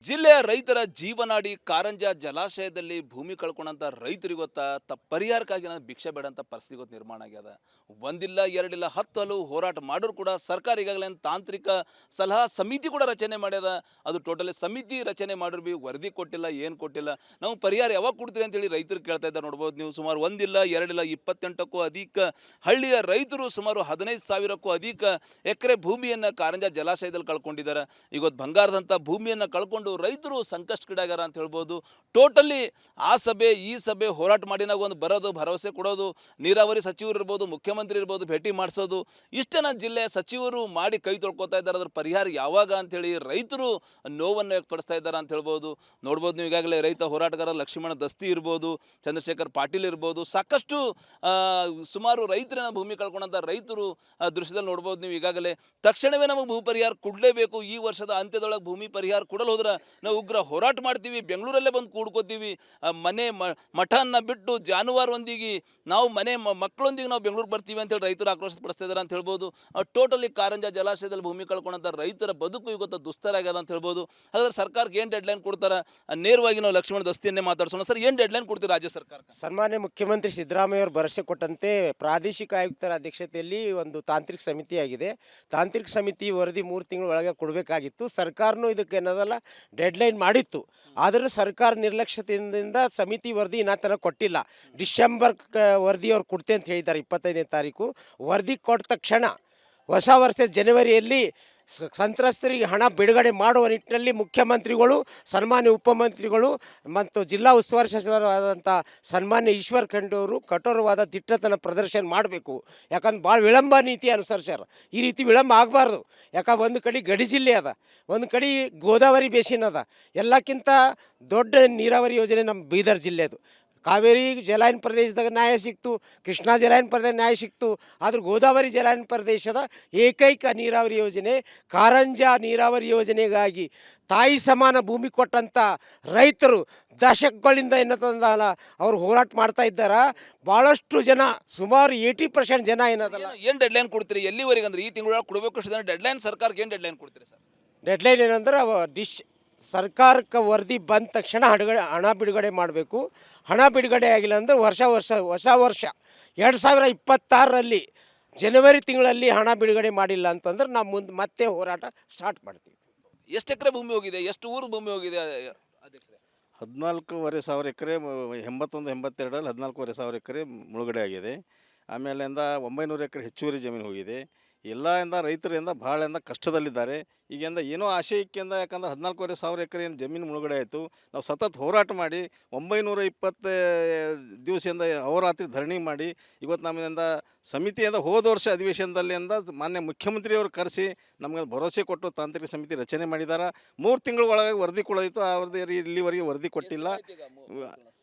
ಜಿಲ್ಲೆಯ ರೈತರ ಜೀವನಾಡಿ ಕಾರಂಜ ಜಲಾಶಯದಲ್ಲಿ ಭೂಮಿ ಕಳ್ಕೊಂಡಂತ ರೈತರಿಗೆ ಗೊತ್ತಾ ಪರಿಹಾರಕ್ಕಾಗಿ ನಾನು ಭಿಕ್ಷೆ ಬೇಡ ಅಂತ ಪರಿಸ್ಥಿತಿ ಗೊತ್ತು ನಿರ್ಮಾಣ ಆಗ್ಯದ. ಒಂದಿಲ್ಲ ಎರಡಿಲ್ಲ 10 ಹಲವು ಹೋರಾಟ ಮಾಡೋರು ಕೂಡ ಸರ್ಕಾರ ಈಗಾಗಲೇ ತಾಂತ್ರಿಕ ಸಲಹಾ ಸಮಿತಿ ಕೂಡ ರಚನೆ ಮಾಡ್ಯದ. ಅದು ಟೋಟಲಿ ಸಮಿತಿ ರಚನೆ ಮಾಡಿದ್ರು ಬಿ ವರದಿ ಕೊಟ್ಟಿಲ್ಲ, ಏನು ಕೊಟ್ಟಿಲ್ಲ. ನಾವು ಪರಿಹಾರ ಯಾವಾಗ ಕೊಡ್ತೀರಿ ಅಂತೇಳಿ ರೈತರು ಕೇಳ್ತಾ ಇದ್ದಾರೆ. ನೋಡ್ಬೋದು ನೀವು, ಸುಮಾರು ಒಂದಿಲ್ಲ ಎರಡಿಲ್ಲ 28ಕ್ಕೂ ಅಧಿಕ ಹಳ್ಳಿಯ ರೈತರು ಸುಮಾರು 15,000ಕ್ಕೂ ಅಧಿಕ ಎಕರೆ ಭೂಮಿಯನ್ನು ಕಾರಂಜ ಜಲಾಶಯದಲ್ಲಿ ಕಳ್ಕೊಂಡಿದ್ದಾರೆ. ಇವತ್ತು ಬಂಗಾರದಂಥ ಭೂಮಿಯನ್ನು ಕಳ್ಕೊಂಡು ರೈತರು ಸಂಕಷ್ಟಕ್ಕೀಡಾಗ್ಯಾರ ಅಂತ ಹೇಳ್ಬೋದು. ಟೋಟಲಿ ಆ ಸಭೆ ಈ ಸಭೆ ಹೋರಾಟ ಮಾಡಿನಾಗ ಒಂದು ಬರೋದು, ಭರವಸೆ ಕೊಡೋದು, ನೀರಾವರಿ ಸಚಿವರು ಇರ್ಬೋದು, ಮುಖ್ಯಮಂತ್ರಿ ಇರ್ಬೋದು, ಭೇಟಿ ಮಾಡಿಸೋದು, ಇಷ್ಟೇನ ಜಿಲ್ಲೆಯ ಸಚಿವರು ಮಾಡಿ ಕೈ ತೊಳ್ಕೊತಾ ಇದ್ದಾರೆ. ಅದ್ರ ಪರಿಹಾರ ಯಾವಾಗ ಅಂಥೇಳಿ ರೈತರು ನೋವನ್ನು ವ್ಯಕ್ತಪಡಿಸ್ತಾ ಇದ್ದಾರೆ ಅಂತ ಹೇಳ್ಬೋದು. ನೋಡ್ಬೋದು ನೀವು, ಈಗಾಗಲೇ ರೈತ ಹೋರಾಟಗಾರ ಲಕ್ಷ್ಮಣ ದಸ್ತಿ ಇರ್ಬೋದು, ಚಂದ್ರಶೇಖರ್ ಪಾಟೀಲ್ ಇರ್ಬೋದು, ಸಾಕಷ್ಟು ಸುಮಾರು ರೈತರನ್ನ ಭೂಮಿ ಕಳ್ಕೊಂಡಂಥ ರೈತರು ದೃಶ್ಯದಲ್ಲಿ ನೋಡ್ಬೋದು ನೀವು. ಈಗಾಗಲೇ ತಕ್ಷಣವೇ ನಮಗೆ ಭೂ ಪರಿಹಾರ ಕೊಡಲೇಬೇಕು, ಈ ವರ್ಷದ ಅಂತ್ಯದೊಳಗೆ ಭೂಮಿ ಪರಿಹಾರ ಕೊಡಲು ಹೋದ್ರೆ ನಾವು ಉಗ್ರ ಹೋರಾಟ ಮಾಡ್ತೀವಿ, ಬೆಂಗಳೂರಲ್ಲೇ ಬಂದು ಕೂಡ್ಕೋತೀವಿ, ಮನೆ ಮಠನ ಬಿಟ್ಟು ಜಾನುವಾರೊಂದಿಗೆ ನಾವು ಮಕ್ಕಳೊಂದಿಗೆ ನಾವು ಬೆಂಗಳೂರು ಬರ್ತೀವಿ ಅಂತೇಳಿ ರೈತರು ಆಕ್ರೋಶ ಪಡಿಸ್ತಾ ಇದ್ದಾರೆ ಅಂತ ಹೇಳ್ಬೋದು. ಟೋಟಲಿ ಕಾರಂಜ ಜಲಾಶಯದಲ್ಲಿ ಭೂಮಿ ಕಳ್ಕೊಂಡಂಥ ರೈತರ ಬದುಕು ಇವತ್ತು ದುಸ್ತರ ಆಗ್ಯದ ಅಂತ ಹೇಳ್ಬೋದು. ಹಾಗಾದ್ರೆ ಸರ್ಕಾರಕ್ಕೆ ಏನು ಡೆಡ್ಲೈನ್ ಕೊಡ್ತಾರೆ? ನೇರವಾಗಿ ನಾವು ಲಕ್ಷ್ಮಣ ದಸ್ತಿಯನ್ನೇ ಮಾತಾಡ್ಸೋಣ. ಸರ್, ಏನು ಡೆಡ್ಲೈನ್ ಕೊಡ್ತೀವಿ ರಾಜ್ಯ ಸರ್ಕಾರಕ್ಕೆ? ಸನ್ಮಾನ್ಯ ಮುಖ್ಯಮಂತ್ರಿ ಸಿದ್ದರಾಮಯ್ಯ ಅವರು ಭರವಸೆ ಕೊಟ್ಟಂತೆ ಪ್ರಾದೇಶಿಕ ಆಯುಕ್ತರ ಅಧ್ಯಕ್ಷತೆಯಲ್ಲಿ ಒಂದು ತಾಂತ್ರಿಕ ಸಮಿತಿಯಾಗಿದೆ. ತಾಂತ್ರಿಕ ಸಮಿತಿ ವರದಿ 3 ತಿಂಗಳ ಒಳಗೆ ಕೊಡಬೇಕಾಗಿತ್ತು. ಸರ್ಕಾರನೂ ಇದಕ್ಕೆ ಏನದಲ್ಲ ಡೆಡ್ಲೈನ್ ಮಾಡಿತ್ತು. ಆದರೆ ಸರ್ಕಾರ ನಿರ್ಲಕ್ಷ್ಯತೆಯಿಂದ ಸಮಿತಿ ವರದಿ ಇನ್ನೂ ತನಕ ಕೊಟ್ಟಿಲ್ಲ. ಡಿಸೆಂಬರ್ ವರದಿ ಅವ್ರು ಕೊಡ್ತೆ ಅಂತ ಹೇಳಿದ್ದಾರೆ, 25ನೇ ತಾರೀಕು. ವರದಿ ಕೊಟ್ಟ ತಕ್ಷಣ ಹೊಸ ವರ್ಷದ ಜನವರಿಯಲ್ಲಿ ಸಂತ್ರಸ್ತರಿಗೆ ಹಣ ಬಿಡುಗಡೆ ಮಾಡುವ ನಿಟ್ಟಿನಲ್ಲಿ ಮುಖ್ಯಮಂತ್ರಿಗಳು, ಸನ್ಮಾನ್ಯ ಉಪಮಂತ್ರಿಗಳು ಮತ್ತು ಜಿಲ್ಲಾ ಉಸ್ತುವಾರಿ ಸಚಿವರಾದಂಥ ಸನ್ಮಾನ್ಯ ಈಶ್ವರ್ ಖಂಡ್ರೆ ಅವರು ಕಠೋರವಾದ ದಿಟ್ಟತನ ಪ್ರದರ್ಶನ ಮಾಡಬೇಕು. ಯಾಕಂದ್ರೆ ಭಾಳ ವಿಳಂಬ ನೀತಿ ಅನುಸರಿಸ್ಯಾರ. ಈ ರೀತಿ ವಿಳಂಬ ಆಗಬಾರ್ದು. ಯಾಕಂದ್ರೆ ಒಂದು ಕಡೆ ಗಡಿ ಜಿಲ್ಲೆ ಅದ, ಒಂದು ಕಡೆ ಗೋದಾವರಿ ಬೇಸಿನ್ ಅದ. ಎಲ್ಲಕ್ಕಿಂತ ದೊಡ್ಡ ನೀರಾವರಿ ಯೋಜನೆ ನಮ್ಮ ಬೀದರ್ ಜಿಲ್ಲೆದು. ಕಾವೇರಿ ಜಲಾಯನ ಪ್ರದೇಶದಾಗ ನ್ಯಾಯ ಸಿಕ್ತು, ಕೃಷ್ಣಾ ಜಲಾಯನ ಪ್ರದೇಶ ನ್ಯಾಯ ಸಿಕ್ತು. ಆದ್ರೆ ಗೋದಾವರಿ ಜಲಾಯನ ಪ್ರದೇಶದ ಏಕೈಕ ನೀರಾವರಿ ಯೋಜನೆ ಕಾರಂಜ ನೀರಾವರಿ ಯೋಜನೆಗಾಗಿ ತಾಯಿ ಸಮಾನ ಭೂಮಿ ಕೊಟ್ಟಂಥ ರೈತರು ದಶಕಗಳಿಂದ ಏನಂತಂದಲ್ಲ ಅವರು ಹೋರಾಟ ಮಾಡ್ತಾ ಇದ್ದಾರೆ. ಭಾಳಷ್ಟು ಜನ, ಸುಮಾರು 80% ಜನ ಏನದಲ್ಲ. ಏನು ಡೆಡ್ಲೈನ್ ಕೊಡ್ತೀರಿ? ಎಲ್ಲಿವರೆಗೆ ಅಂದ್ರೆ ಈ ತಿಂಗಳೊಳಗೆ ಕೊಡಬೇಕು ಡೆಡ್ಲೈನ್? ಸರ್ಕಾರಕ್ಕೆ ಏನು ಡೆಡ್ಲೈನ್ ಕೊಡ್ತೀರಿ ಸರ್? ಡೆಡ್ಲೈನ್ ಏನಂದ್ರೆ ಸರ್ಕಾರಕ್ಕೆ ವರದಿ ಬಂದ ತಕ್ಷಣ ಹಣ ಬಿಡುಗಡೆ ಮಾಡಬೇಕು. ಹಣ ಬಿಡುಗಡೆ ಆಗಿಲ್ಲ ಅಂದರೆ ಹೊಸ ವರ್ಷ 2026ರಲ್ಲಿ ಜನವರಿ ತಿಂಗಳಲ್ಲಿ ಹಣ ಬಿಡುಗಡೆ ಮಾಡಿಲ್ಲ ಅಂತಂದ್ರೆ ನಾವು ಮುಂದೆ ಮತ್ತೆ ಹೋರಾಟ ಸ್ಟಾರ್ಟ್ ಮಾಡ್ತೀವಿ. ಎಷ್ಟು ಎಕರೆ ಭೂಮಿ ಹೋಗಿದೆ? ಎಷ್ಟು ಊರು ಭೂಮಿ ಹೋಗಿದೆ ಅಧ್ಯಕ್ಷರೇ? 14,500 ಎಕರೆ 81-82ರಲ್ಲಿ 14,500 ಎಕರೆ ಮುಳುಗಡೆ ಆಗಿದೆ. ಆಮೇಲಿಂದ 900 ಎಕರೆ ಹೆಚ್ಚುವರಿ ಜಮೀನು ಹೋಗಿದೆ. ಎಲ್ಲ ರೈತರಿಂದ ಭಾಳ ಕಷ್ಟದಲ್ಲಿದ್ದಾರೆ. ಈಗಿಂದ ಏನೋ ಆಶಯಕ್ಕಿಂದ, ಯಾಕಂದ್ರೆ 14,500 ಎಕರೆ ಏನು ಜಮೀನು ಮುಳುಗಡೆ ಆಯಿತು. ನಾವು ಸತತ ಹೋರಾಟ ಮಾಡಿ 920 ದಿವಸದಿಂದ ಅಹೋರಾತ್ರಿ ಧರಣಿ ಮಾಡಿ ಇವತ್ತು ನಮ್ಮಿಂದ ಸಮಿತಿಯಿಂದ ಹೋದ ವರ್ಷ ಅಧಿವೇಶನದಲ್ಲಿ ಮಾನ್ಯ ಮುಖ್ಯಮಂತ್ರಿಯವರು ಕರೆಸಿ ನಮಗೆ ಭರವಸೆ ಕೊಟ್ಟು ತಾಂತ್ರಿಕ ಸಮಿತಿ ರಚನೆ ಮಾಡಿದ್ದಾರೆ. 3 ತಿಂಗಳ ಒಳಗೆ ವರದಿ ಕೊಡೋಯಿತು. ಆ ವರದಿ ಇಲ್ಲಿವರೆಗೆ ವರದಿ ಕೊಟ್ಟಿಲ್ಲ.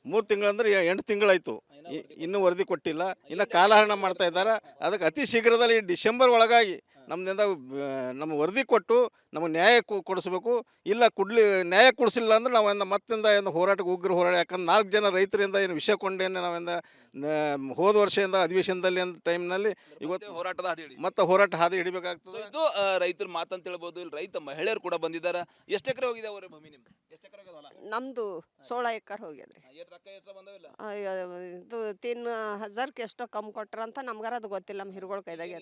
3 ತಿಂಗಳಂದ್ರೆ 8 ತಿಂಗಳಾಯಿತು, ಇನ್ನೂ ವರದಿ ಕೊಟ್ಟಿಲ್ಲ. ಇನ್ನು ಕಾಲಹರಣ ಮಾಡ್ತಾ ಇದ್ದಾರೆ. ಅದಕ್ಕೆ ಅತಿ ಶೀಘ್ರದಲ್ಲಿ ಡಿಸೆಂಬರ್ ಒಳಗಾಗಿ ನಮ್ಮ ವರದಿ ಕೊಟ್ಟು ನಮಗೆ ನ್ಯಾಯ ಕೊಡಿಸ್ಬೇಕು. ಇಲ್ಲ ನ್ಯಾಯ ಕೊಡಿಸಿಲ್ಲ ಅಂದ್ರೆ ನಾವು ಮತ್ತಿಂದ ಹೋರಾಟಕ್ಕೆ ಉಗ್ರ ಹೋರಾಟ. ಯಾಕಂದ್ರೆ 4 ಜನ ರೈತರಿಂದ ಏನು ವಿಷಯ ಕೊಂಡೇನೆ ನಾವಿಂದ ಹೋದ ವರ್ಷದಿಂದ ಅಧಿವೇಶನದಲ್ಲಿ ಟೈಮ್ನಲ್ಲಿ ಇವತ್ತು ಹೋರಾಟ ಹಾದಿ ಹಿಡಿಬೇಕಾಗ್ತದೆ. ಇದು ರೈತರ ಮಾತಂತ ಹೇಳ್ಬೋದು. ಇಲ್ಲಿ ರೈತ ಮಹಿಳೆಯರು ಕೂಡ ಬಂದಿದ್ದಾರೆ. ಎಷ್ಟು ಎಕರೆ ಹೋಗಿದೆ ಅವರ ಭೂಮಿ? ನಿಮ್ದು ಎಷ್ಟು ಎಕರೆ ಹೋಗಿದೆ ಹೊಲ? ನಮ್ದು 16 ಎಕರೆ ಹೋಗ್ಯದ್ರಿ. ಇದು 3,000ಕ್ಕೆ ಎಷ್ಟೋ ಕಮ್ಮಿ ಕೊಟ್ರಂತ ನಮ್ಗಾರ ಅದು ಗೊತ್ತಿಲ್ಲ. ನಮ್ಮ ಹಿರುಗಳ ಕೈದಾಗೆ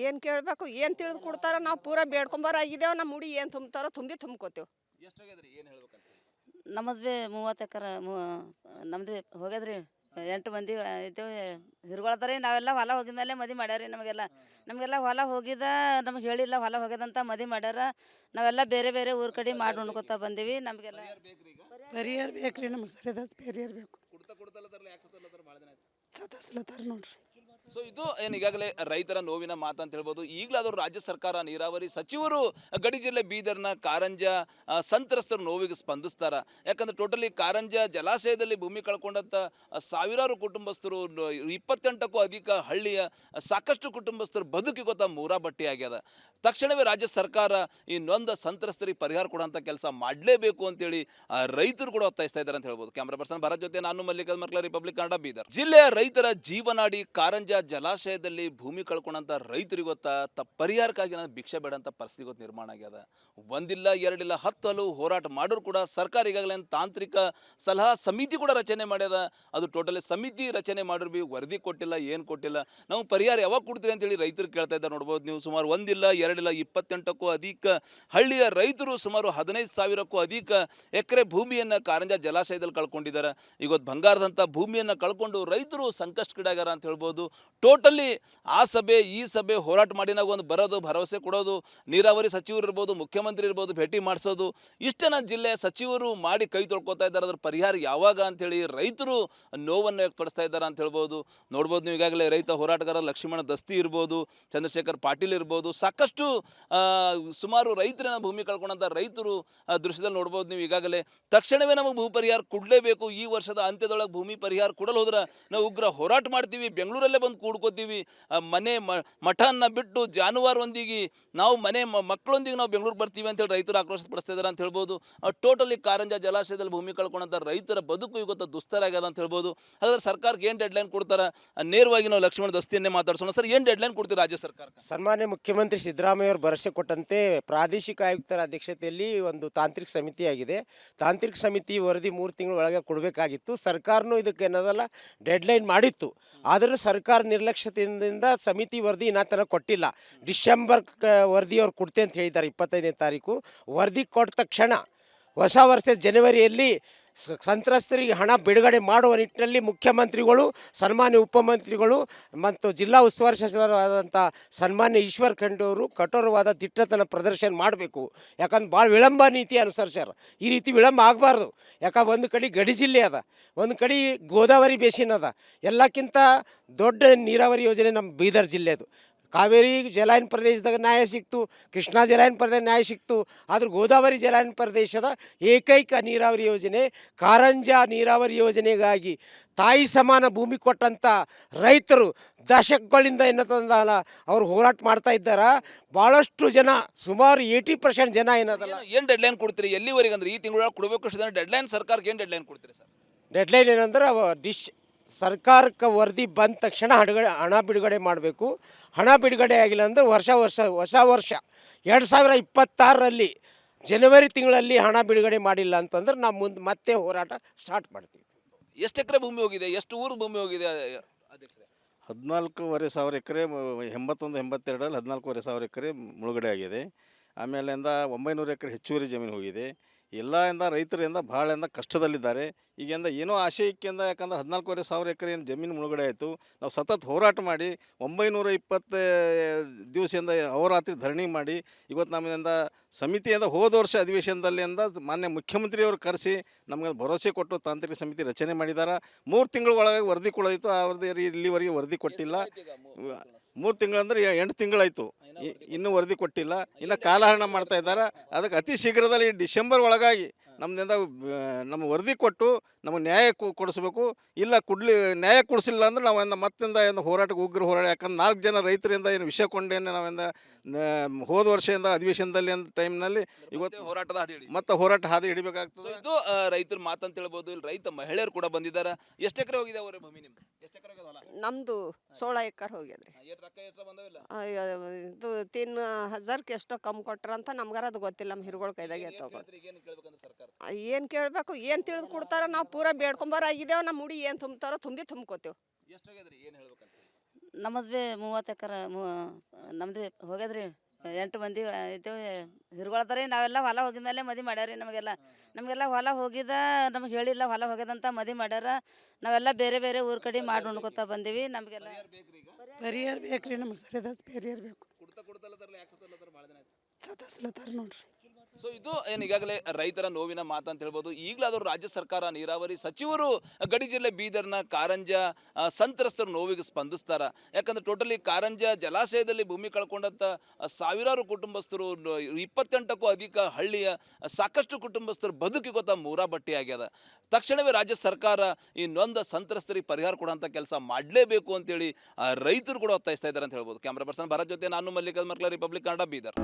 ಏನು ಕೇಳಬೇಕು, ಏನು ತಿಳಿದು ಕೊಡ್ತಾರ. ನಾವು ಪೂರ ಬೇಡ್ಕೊಂಬಾರ ಆಗಿದ್ದೇವೆ. ನಮ್ಮ ಮುಡಿ ಏನು ತುಂಬ್ತಾರೋ ತುಂಬ್ಕೋತೇವೆ. ನಮ್ಮದು ಭೀ 30 ಎಕರೆ ನಮ್ದು ಹೋಗ್ಯದ್ರಿ. 8 ಮಂದಿ ಇದ್ದೇವೆ ಹಿರುಗಳದಾರಿ. ನಾವೆಲ್ಲ ಹೊಲ ಹೋಗಿದ ಮೇಲೆ ಮದಿ ಮಾಡ್ಯಾರ. ನಮಗೆಲ್ಲ ಹೊಲ ಹೋಗಿದ, ನಮ್ಗೆ ಹೇಳಿಲ್ಲ ಹೊಲ ಹೋಗ್ಯದಂತ ಮದಿ ಮಾಡ್ಯಾರ. ನಾವೆಲ್ಲ ಬೇರೆ ಬೇರೆ ಊರ ಕಡೆ ಮಾಡಿ ಉಣ್ಕೋತಾ ಬಂದೀವಿ. ನಮಗೆಲ್ಲ ಪರಿಹಾರ ಬೇಕ್ರಿ. ನಮಗೆ ಸರಿಯಾದ ಪರಿಹಾರ ಬೇಕು. ಸತಸ್ಲತ್ತಾರ ನೋಡ್ರಿ. ಸೊ ಇದು ಏನು ಈಗಾಗಲೇ ರೈತರ ನೋವಿನ ಮಾತಂತ ಹೇಳ್ಬೋದು. ಈಗಲಾದರೂ ರಾಜ್ಯ ಸರ್ಕಾರ, ನೀರಾವರಿ ಸಚಿವರು ಗಡಿ ಜಿಲ್ಲೆ ಬೀದರ್ನ ಕಾರಂಜ ಸಂತ್ರಸ್ತರ ನೋವಿಗೆ ಸ್ಪಂದಿಸ್ತಾರ. ಯಾಕಂದ್ರೆ ಟೋಟಲಿ ಕಾರಂಜ ಜಲಾಶಯದಲ್ಲಿ ಭೂಮಿ ಕಳ್ಕೊಂಡಂಥ ಸಾವಿರಾರು ಕುಟುಂಬಸ್ಥರು, 28ಕ್ಕೂ ಅಧಿಕ ಹಳ್ಳಿಯ ಸಾಕಷ್ಟು ಕುಟುಂಬಸ್ಥರು ಬದುಕಿ ಗೊತ್ತಾ ಮೂರಾ ಬಟ್ಟೆ ಆಗ್ಯದ. ತಕ್ಷಣವೇ ರಾಜ್ಯ ಸರ್ಕಾರ ಈ ನೊಂದ ಸಂತ್ರಸ್ತರಿಗೆ ಪರಿಹಾರ ಕೊಡುವಂಥ ಕೆಲಸ ಮಾಡಲೇಬೇಕು ಅಂತೇಳಿ ರೈತರು ಕೂಡ ಒತ್ತಾಯಿಸ್ತಾ ಇದ್ದಾರೆ ಅಂತ ಹೇಳ್ಬೋದು. ಕ್ಯಾಮ್ರಾ ಪರ್ಸನ್ ಭರತ್ ಜೊತೆ ನಾನು ಮಲ್ಲಿಕಾರ್ಜುನ ಮರ್ಕಲ, ರಿಪಬ್ಲಿಕ್ ಕನ್ನಡ, ಬೀದರ್. ಜಿಲ್ಲೆಯ ರೈತರ ಜೀವನಾಡಿ ಕಾರಂಜ ಜಲಾಶಯದಲ್ಲಿ ಭೂಮಿ ಕಳ್ಕೊಂಡಂಥ ರೈತರಿಗೆ ಗೊತ್ತಾ ಪರಿಹಾರಕ್ಕಾಗಿ ನಾನು ಭಿಕ್ಷೆ ಬೇಡ ಅಂತ ಪರಿಸ್ಥಿತಿ ಗೊತ್ತು ನಿರ್ಮಾಣ ಆಗ್ಯದ. ಒಂದಿಲ್ಲ ಎರಡಿಲ್ಲ 10 ಹಲವು ಹೋರಾಟ ಮಾಡೋರು ಕೂಡ ಸರ್ಕಾರ ಈಗಾಗಲೇ ತಾಂತ್ರಿಕ ಸಲಹಾ ಸಮಿತಿ ಕೂಡ ರಚನೆ ಮಾಡ್ಯದ. ಅದು ಟೋಟಲಿ ಸಮಿತಿ ರಚನೆ ಮಾಡಿದ್ರು ಬಿ ವರದಿ ಕೊಟ್ಟಿಲ್ಲ, ಏನು ಕೊಟ್ಟಿಲ್ಲ. ನಾವು ಪರಿಹಾರ ಯಾವಾಗ ಕೊಡ್ತೀರಿ ಅಂತೇಳಿ ರೈತರು ಕೇಳ್ತಾ ಇದ್ದಾರೆ. ನೋಡ್ಬೋದು ನೀವು, ಸುಮಾರು ಒಂದಿಲ್ಲ ಎರಡಿಲ್ಲ 28ಕ್ಕೂ ಅಧಿಕ ಹಳ್ಳಿಯ ರೈತರು ಸುಮಾರು 15,000ಕ್ಕೂ ಅಧಿಕ ಎಕರೆ ಭೂಮಿಯನ್ನು ಕಾರಂಜ ಜಲಾಶಯದಲ್ಲಿ ಕಳ್ಕೊಂಡಿದ್ದಾರೆ. ಇವತ್ತು ಬಂಗಾರದಂಥ ಭೂಮಿಯನ್ನು ಕಳ್ಕೊಂಡು ರೈತರು ಸಂಕಷ್ಟಕ್ಕೀಡಾಗ್ಯಾರ ಅಂತ ಹೇಳ್ಬೋದು. ಟೋಟಲಿ ಆ ಸಭೆ ಈ ಸಭೆ ಹೋರಾಟ ಮಾಡಿನಾಗ ಒಂದು ಬರೋದು, ಭರವಸೆ ಕೊಡೋದು, ನೀರಾವರಿ ಸಚಿವರು ಇರ್ಬೋದು, ಮುಖ್ಯಮಂತ್ರಿ ಇರ್ಬೋದು, ಭೇಟಿ ಮಾಡಿಸೋದು, ಇಷ್ಟೇನ ಜಿಲ್ಲೆಯ ಸಚಿವರು ಮಾಡಿ ಕೈ ತೊಳ್ಕೊತಾ ಇದ್ದಾರೆ. ಅದ್ರ ಪರಿಹಾರ ಯಾವಾಗ ಅಂಥೇಳಿ ರೈತರು ನೋವನ್ನು ವ್ಯಕ್ತಪಡಿಸ್ತಾ ಇದ್ದಾರೆ ಅಂತ ಹೇಳ್ಬೋದು. ನೋಡ್ಬೋದು ನೀವು, ಈಗಾಗಲೇ ರೈತ ಹೋರಾಟಗಾರ ಲಕ್ಷ್ಮಣ ದಸ್ತಿ ಇರ್ಬೋದು, ಚಂದ್ರಶೇಖರ್ ಪಾಟೀಲ್ ಇರ್ಬೋದು, ಸಾಕಷ್ಟು ಸುಮಾರು ರೈತರನ್ನ ಭೂಮಿ ಕಳ್ಕೊಂಡಂಥ ರೈತರು ದೃಶ್ಯದಲ್ಲಿ ನೋಡ್ಬೋದು ನೀವು. ಈಗಾಗಲೇ ತಕ್ಷಣವೇ ನಮಗೆ ಭೂ ಪರಿಹಾರ ಕೊಡಲೇಬೇಕು, ಈ ವರ್ಷದ ಅಂತ್ಯದೊಳಗೆ ಭೂಮಿ ಪರಿಹಾರ ಕೊಡಲು ಹೋದ್ರೆ ನಾವು ಉಗ್ರ ಹೋರಾಟ ಮಾಡ್ತೀವಿ, ಬೆಂಗಳೂರಲ್ಲೇ ಬಂದು ಕೂಡ್ಕೋತೀವಿ, ಮನೆ ಮಠನ ಬಿಟ್ಟು ಜಾನುವಾರೊಂದಿಗೆ ನಾವು ಮಕ್ಕಳೊಂದಿಗೆ ನಾವು ಬೆಂಗಳೂರಿಗೆ ಬರ್ತೀವಿ ಅಂತೇಳಿ ರೈತರು ಆಕ್ರೋಶ ಪಡಿಸ್ತಾ ಇದ್ದಾರೆ ಅಂತ ಹೇಳ್ಬೋದು. ಟೋಟಲಿ ಕಾರಂಜ ಜಲಾಶಯದಲ್ಲಿ ಭೂಮಿ ಕಳ್ಕೊಂಡಂಥ ರೈತರ ಬದುಕು ಇವತ್ತು ದುಸ್ತರ ಆಗ್ಯದ ಅಂತ ಹೇಳ್ಬೋದು. ಹಾಗಾದ್ರೆ ಸರ್ಕಾರಕ್ಕೆ ಏನು ಡೆಡ್ಲೈನ್ ಕೊಡ್ತಾರೆ? ನೇರವಾಗಿ ನಾವು ಲಕ್ಷ್ಮಣ ದಸ್ತಿಯನ್ನೇ ಮಾತಾಡ್ಸೋಣ. ಸರ್, ಏನು ಡೆಡ್ಲೈನ್ ಕೊಡ್ತೀವಿ ರಾಜ್ಯ ಸರ್ಕಾರ? ಸನ್ಮಾನ್ಯ ಮುಖ್ಯಮಂತ್ರಿ ಸಿದ್ದರಾಮಯ್ಯ ಅವರು ಭರವಸೆ ಕೊಟ್ಟಂತೆ ಪ್ರಾದೇಶಿಕ ಆಯುಕ್ತರ ಅಧ್ಯಕ್ಷತೆಯಲ್ಲಿ ಒಂದು ತಾಂತ್ರಿಕ ಸಮಿತಿಯಾಗಿದೆ. ತಾಂತ್ರಿಕ ಸಮಿತಿ ವರದಿ 3 ತಿಂಗಳ ಒಳಗೆ ಕೊಡಬೇಕಾಗಿತ್ತು. ಸರ್ಕಾರನೂ ಇದಕ್ಕೆ ಏನದಲ್ಲ ಡೆಡ್ಲೈನ್ ಮಾಡಿತ್ತು. ಆದರೆ ಸರ್ಕಾರ ನಿರ್ಲಕ್ಷ್ಯತೆಯಿಂದ ಸಮಿತಿ ವರದಿ ಇನ್ನೂ ತನಕ ಕೊಟ್ಟಿಲ್ಲ. ಡಿಸೆಂಬರ್ ವರದಿ ಅವ್ರು ಕೊಡ್ತೆ ಅಂತ ಹೇಳಿದ್ದಾರೆ, 25ನೇ ತಾರೀಕು. ವರದಿ ಕೊಟ್ಟ ತಕ್ಷಣ ಹೊಸ ವರ್ಷ ಜನವರಿಯಲ್ಲಿ ಸಂತ್ರಸ್ತರಿಗೆ ಹಣ ಬಿಡುಗಡೆ ಮಾಡುವ ನಿಟ್ಟಿನಲ್ಲಿ ಮುಖ್ಯಮಂತ್ರಿಗಳು, ಸನ್ಮಾನ್ಯ ಉಪಮಂತ್ರಿಗಳು ಮತ್ತು ಜಿಲ್ಲಾ ಉಸ್ತುವಾರಿ ಸಚಿವರಾದಂಥ ಸನ್ಮಾನ್ಯ ಈಶ್ವರ್ ಖಂಡ್ರೆ ಅವರು ಕಠೋರವಾದ ದಿಟ್ಟತನ ಪ್ರದರ್ಶನ ಮಾಡಬೇಕು. ಯಾಕಂದ್ರೆ ಭಾಳ ವಿಳಂಬ ನೀತಿ ಅನುಸರಿಸ್ಯಾರ. ಈ ರೀತಿ ವಿಳಂಬ ಆಗಬಾರ್ದು. ಯಾಕಂದ್ರೆ ಒಂದು ಕಡೆ ಗಡಿ ಜಿಲ್ಲೆ ಅದ, ಒಂದು ಕಡೆ ಗೋದಾವರಿ ಬೇಸಿನ್ ಅದ. ಎಲ್ಲಕ್ಕಿಂತ ದೊಡ್ಡ ನೀರಾವರಿ ಯೋಜನೆ ನಮ್ಮ ಬೀದರ್ ಜಿಲ್ಲೆದು. ಕಾವೇರಿ ಜಲಾಯನ ಪ್ರದೇಶದಾಗ ನ್ಯಾಯ ಸಿಕ್ತು, ಕೃಷ್ಣಾ ಜಲಾಯನ ಪ್ರದೇಶ ನ್ಯಾಯ ಸಿಕ್ತು. ಆದ್ರೆ ಗೋದಾವರಿ ಜಲಾಯನ ಪ್ರದೇಶದ ಏಕೈಕ ನೀರಾವರಿ ಯೋಜನೆ ಕಾರಂಜ ನೀರಾವರಿ ಯೋಜನೆಗಾಗಿ ತಾಯಿ ಸಮಾನ ಭೂಮಿ ಕೊಟ್ಟಂಥ ರೈತರು ದಶಕಗಳಿಂದ ಏನಂತಂದಲ್ಲ ಅವರು ಹೋರಾಟ ಮಾಡ್ತಾ ಇದ್ದಾರೆ. ಭಾಳಷ್ಟು ಜನ, ಸುಮಾರು 80% ಜನ ಏನದಲ್ಲ. ಏನು ಡೆಡ್ಲೈನ್ ಕೊಡ್ತೀರಿ? ಎಲ್ಲಿವರೆಗೆ ಅಂದ್ರೆ ಈ ತಿಂಗಳೊಳಗೆ ಕೊಡಬೇಕು ಡೆಡ್ಲೈನ್? ಸರ್ಕಾರಕ್ಕೆ ಏನು ಡೆಡ್ಲೈನ್ ಕೊಡ್ತೀರಿ ಸರ್? ಡೆಡ್ಲೈನ್ ಏನಂದ್ರೆ ಸರ್ಕಾರಕ್ಕೆ ವರದಿ ಬಂದ ತಕ್ಷಣ ಹಣ ಬಿಡುಗಡೆ ಮಾಡಬೇಕು. ಹಣ ಬಿಡುಗಡೆ ಆಗಿಲ್ಲ ಅಂದರೆ ಹೊಸ ವರ್ಷ 2026ರಲ್ಲಿ ಜನವರಿ ತಿಂಗಳಲ್ಲಿ ಹಣ ಬಿಡುಗಡೆ ಮಾಡಿಲ್ಲ ಅಂತಂದ್ರೆ ನಾವು ಮತ್ತೆ ಹೋರಾಟ ಸ್ಟಾರ್ಟ್ ಮಾಡ್ತೀವಿ. ಎಷ್ಟು ಎಕರೆ ಭೂಮಿ ಹೋಗಿದೆ? ಎಷ್ಟು ಊರು ಭೂಮಿ ಹೋಗಿದೆ ಅಧ್ಯಕ್ಷರೇ? 14,500 ಎಕರೆ 81-82ರಲ್ಲಿ 14,500 ಎಕರೆ ಮುಳುಗಡೆ ಆಗಿದೆ. ಆಮೇಲಿಂದ 900 ಎಕರೆ ಹೆಚ್ಚುವರಿ ಜಮೀನು ಹೋಗಿದೆ. ಎಲ್ಲ ರೈತರಿಂದ ಭಾಳ ಕಷ್ಟದಲ್ಲಿದ್ದಾರೆ. ಈಗಿಂದ ಏನೋ ಆಶಯಕ್ಕಿಂದ, ಯಾಕಂದ್ರೆ 14,500 ಎಕರೆ ಏನು ಜಮೀನು ಮುಳುಗಡೆ ಆಯಿತು. ನಾವು ಸತತ ಹೋರಾಟ ಮಾಡಿ 920 ದಿವಸದಿಂದ ಅಹೋರಾತ್ರಿ ಧರಣಿ ಮಾಡಿ ಇವತ್ತು ನಮ್ಮಿಂದ ಸಮಿತಿಯಿಂದ ಹೋದ ವರ್ಷ ಅಧಿವೇಶನದಲ್ಲಿ ಮಾನ್ಯ ಮುಖ್ಯಮಂತ್ರಿಯವರು ಕರೆಸಿ ನಮಗೆ ಭರವಸೆ ಕೊಟ್ಟು ತಾಂತ್ರಿಕ ಸಮಿತಿ ರಚನೆ ಮಾಡಿದ್ದಾರೆ. 3 ತಿಂಗಳ ಒಳಗೆ ವರದಿ ಕೊಡೋದಿತ್ತು. ಆ ವರದಿ ಇಲ್ಲಿವರೆಗೆ ವರದಿ ಕೊಟ್ಟಿಲ್ಲ. 3 ತಿಂಗಳಂದ್ರೆ 8 ತಿಂಗಳಾಯಿತು, ಇನ್ನೂ ವರದಿ ಕೊಟ್ಟಿಲ್ಲ. ಇನ್ನು ಕಾಲಹರಣ ಮಾಡ್ತಾ ಇದ್ದಾರೆ. ಅದಕ್ಕೆ ಅತಿ ಶೀಘ್ರದಲ್ಲಿ ಡಿಸೆಂಬರ್ ಒಳಗಾಗಿ ನಮ್ಮಿಂದ ನಮ್ಮ ವರದಿ ಕೊಟ್ಟು ನಮಗೆ ನ್ಯಾಯ ಕೊಡಿಸ್ಬೇಕು. ಇಲ್ಲ ನ್ಯಾಯ ಕೊಡಿಸಿಲ್ಲ ಅಂದ್ರೆ ನಾವು ಮತ್ತಿಂದ ಹೋರಾಟಕ್ಕೆ ಉಗ್ರ ಹೋರಾಟ. ಯಾಕಂದ್ರೆ 4 ಜನ ರೈತರಿಂದ ಏನು ವಿಷಯ ಕೊಂಡೇನೆ ನಾವಿಂದ ಹೋದ ವರ್ಷದಿಂದ ಅಧಿವೇಶನದಲ್ಲಿ ಅಂತ ಟೈಮ್ನಲ್ಲಿ ಇವತ್ತು ಹೋರಾಟದ ಹಾದಿ ಹಿಡಿ ಮತ್ತೆ ಹೋರಾಟ ಹಾದಿ ಹಿಡಿಬೇಕಾಗ್ತದೆ. ಇದು ರೈತರ ಮಾತಂತ ಹೇಳ್ಬೋದು. ಇಲ್ಲಿ ರೈತ ಮಹಿಳೆಯರು ಕೂಡ ಬಂದಿದ್ದಾರೆ. ಎಷ್ಟು ಎಕರೆ ಹೋಗಿದೆ ಅವರೇ ಭೂಮಿ? ನಿಮ್ದು ಎಷ್ಟು ಎಕರೆ ಹೋಗಿದೆ ಹೊಲ? ನಮ್ಮದು 16 ಎಕರೆ ಹೋಗ್ಯದ್ರಿ. ಎಷ್ಟು ರೊಕ್ಕ ಎಷ್ಟು ಬಂದವಿಲ್ಲ? ಇದು 3,000ಕ್ಕೆ ಎಷ್ಟೋ ಕಮ್ಮಿ ಕೊಟ್ರಂತ ನಮ್ಗಾರ ಅದು ಗೊತ್ತಿಲ್ಲ. ನಮ್ಮ ಹಿರುಗಳ ಕೈದಾಗೆ ತಗೊಳ್ಳಿ. ಏನು ಕೇಳ್ಬೇಕಂದ್ರೆ ಸರ್ಕಾರ ಏನು ಕೇಳಬೇಕು, ಏನು ತಿಳಿದು ಕೊಡ್ತಾರ? ನಾವು ಪೂರ ಬೇಡ್ಕೊಂಬಾರ ಆಗಿದ್ದೇವೆ. ನಮ್ಮ ಮುಡಿ ಏನು ತುಂಬ್ತಾರೋ ತುಂಬ್ಕೋತೇವೆ. ಎಷ್ಟು ಹೋಗ್ಯದ್ರಿ? ಏನು ಹೇಳ್ಬೇಕಂತ? ನಮ್ಮದು ಭೀ 30 ಎಕರೆ ನಮ್ದು ಹೋಗ್ಯದ್ರಿ. 8 ಮಂದಿ ಇದ್ದೇವೆ. ಹಿರುಗಳದಾರಿ. ನಾವೆಲ್ಲ ಹೊಲ ಹೋಗಿದ ಮೇಲೆ ಮದಿ ಮಾಡ್ಯಾರಿ. ನಮಗೆಲ್ಲ ಹೊಲ ಹೋಗಿದ, ನಮ್ಗೆ ಹೇಳಿಲ್ಲ ಹೊಲ ಹೋಗ್ಯದಂತ ಮದಿ ಮಾಡ್ಯಾರ. ನಾವೆಲ್ಲ ಬೇರೆ ಬೇರೆ ಊರ ಕಡೆ ಮಾಡಿ ಉಣ್ಕೊತಾ ಬಂದೀವಿ. ನಮಗೆಲ್ಲ ಪರಿಹಾರ ಬೇಕ್ರಿ ನಮಗೆ, ಸರಿಯಾದ ಪರಿಹಾರ ಬೇಕು. ಸತಾಸ್ಲತ್ತಾರ ನೋಡ್ರಿ. ಸೊ ಇದು ಏನು ಈಗಾಗಲೇ ರೈತರ ನೋವಿನ ಮಾತಂತ ಹೇಳ್ಬೋದು. ಈಗಲಾದರೂ ರಾಜ್ಯ ಸರ್ಕಾರ, ನೀರಾವರಿ ಸಚಿವರು ಗಡಿ ಜಿಲ್ಲೆ ಬೀದರ್ನ ಕಾರಂಜ ಸಂತ್ರಸ್ತರ ನೋವಿಗೆ ಸ್ಪಂದಿಸ್ತಾರೆ. ಯಾಕಂದ್ರೆ ಟೋಟಲಿ ಕಾರಂಜ ಜಲಾಶಯದಲ್ಲಿ ಭೂಮಿ ಕಳ್ಕೊಂಡಂಥ ಸಾವಿರಾರು ಕುಟುಂಬಸ್ಥರು, 28ಕ್ಕೂ ಅಧಿಕ ಹಳ್ಳಿಯ ಸಾಕಷ್ಟು ಕುಟುಂಬಸ್ಥರು ಬದುಕಿ ಗೊತ್ತಾ ಮೂರಾ ಬಟ್ಟೆ ಆಗ್ಯದ. ತಕ್ಷಣವೇ ರಾಜ್ಯ ಸರ್ಕಾರ ಈ ನೊಂದ ಸಂತ್ರಸ್ತರಿಗೆ ಪರಿಹಾರ ಕೊಡುವಂಥ ಕೆಲಸ ಮಾಡಲೇಬೇಕು ಅಂತೇಳಿ ರೈತರು ಕೂಡ ಒತ್ತಾಯಿಸ್ತಾ ಇದ್ದಾರೆ ಅಂತ ಹೇಳ್ಬೋದು. ಕ್ಯಾಮ್ರಾ ಪರ್ಸನ್ ಭರತ್ ಜೊತೆ ನಾನು ಮಲ್ಲಿಕಾರ್ಜುನ್ ಮರ್ಕಲ, ರಿಪಬ್ಲಿಕ್ ಕನ್ನಡ, ಬೀದರ್.